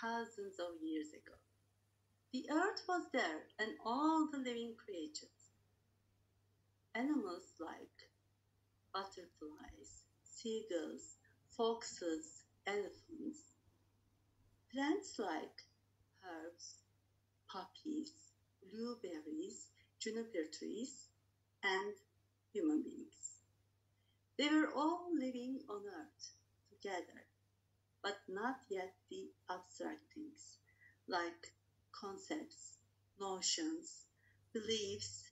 thousands of years ago. The earth was there and all the living creatures. Animals like butterflies, seagulls, foxes, elephants. Plants like herbs, poppies, blueberries, juniper trees, and human beings. They were all living on earth together, but not yet the abstract things like concepts, notions, beliefs,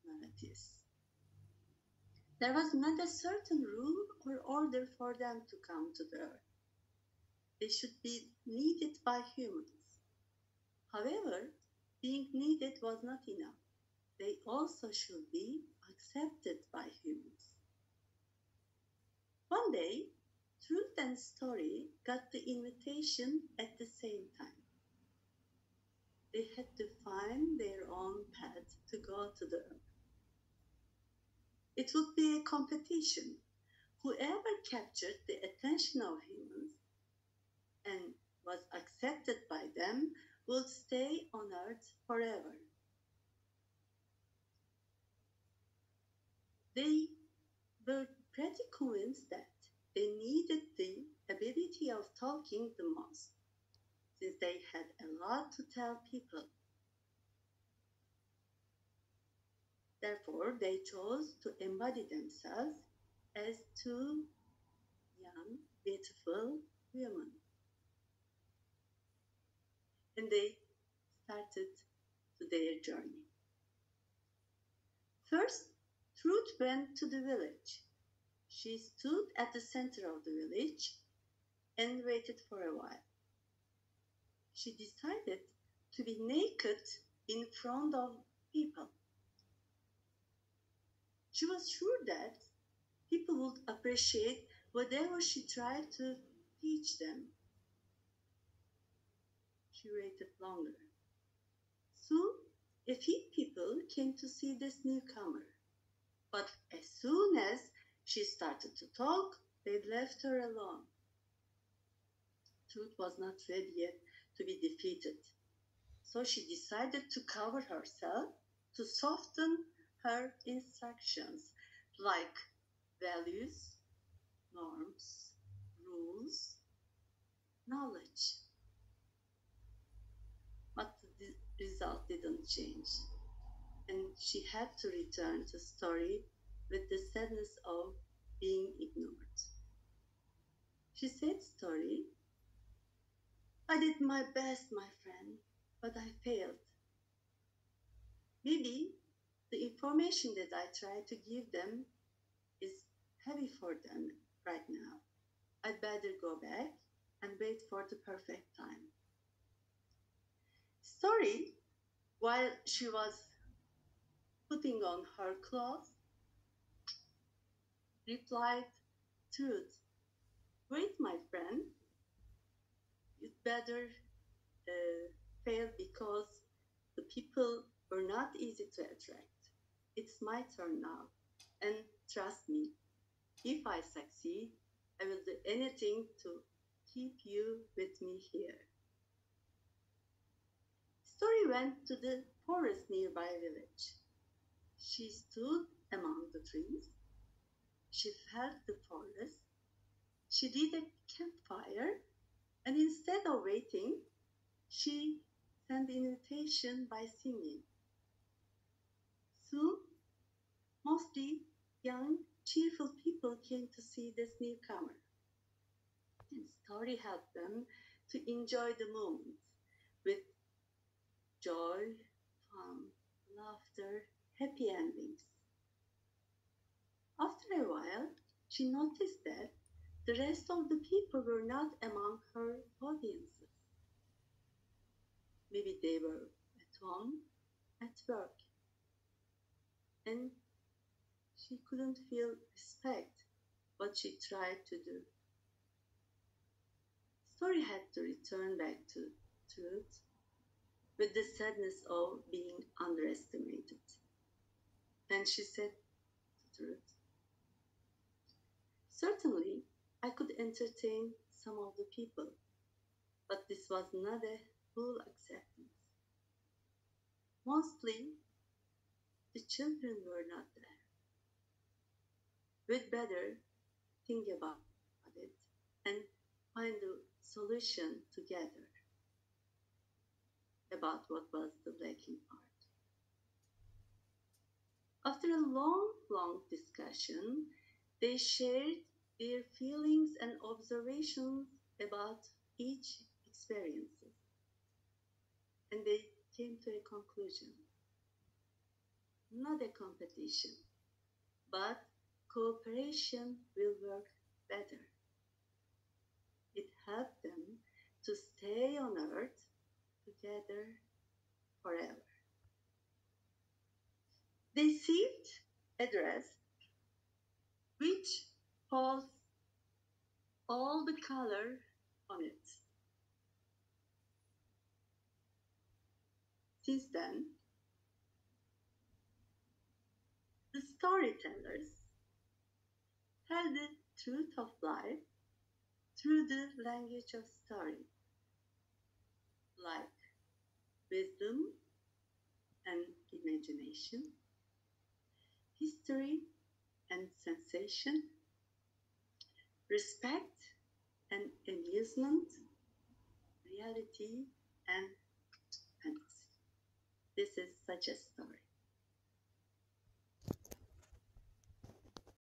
narratives. There was not a certain rule or order for them to come to the earth. They should be needed by humans. However, being needed was not enough. They also should be accepted by humans. One day, Truth and Story got the invitation at the same time. They had to find their own path to go to the earth. It would be a competition. Whoever captured the attention of humans and was accepted by them would stay on earth forever. They were pretty convinced that they needed the ability of talking the most, since they had a lot to tell people. Therefore, they chose to embody themselves as two young, beautiful women. And they started their journey. First, Truth went to the village. She stood at the center of the village and waited for a while. She decided to be naked in front of people. She was sure that people would appreciate whatever she tried to teach them. She waited longer. Soon, a few people came to see this newcomer. But as soon as she started to talk, they left her alone. Truth was not ready yet to be defeated. So she decided to cover herself to soften her instructions, like values, norms, rules, knowledge. But the result didn't change, and she had to return to Story with the sadness of being ignored. She said, Story, I did my best, my friend, but I failed. Maybe the information that I tried to give them is heavy for them right now. I'd better go back and wait for the perfect time. Story, while she was putting on her clothes, replied, Truth, wait, my friend, you'd better fail because the people were not easy to attract. It's my turn now, and trust me, if I succeed, I will do anything to keep you with me here. Story went to the forest nearby village. She stood among the trees. She felt the forest. She lit a campfire, and instead of waiting, she sent the invitation by singing. Soon, mostly young, cheerful people came to see this newcomer. And Story helped them to enjoy the moment with joy, fun, laughter, happy endings. After a while, she noticed that the rest of the people were not among her audiences. Maybe they were at home, at work, and she couldn't feel respect what she tried to do. Story had to return back to Truth with the sadness of being underestimated. And she said to Truth, certainly I could entertain some of the people, but this This was not a full acceptance. Mostly, the children were not there. We'd better think about it and find a solution together about what was the lacking part. After a long discussion, they shared their feelings and observations about each experience, and they came to a conclusion. Not a competition, but cooperation will work better. It helped them to stay on Earth together forever. They received a dress which holds all the color on it. Since then, the storytellers tell the truth of life through the language of story, like wisdom and imagination, history and sensation, respect and amusement, reality and fantasy. This is such a story.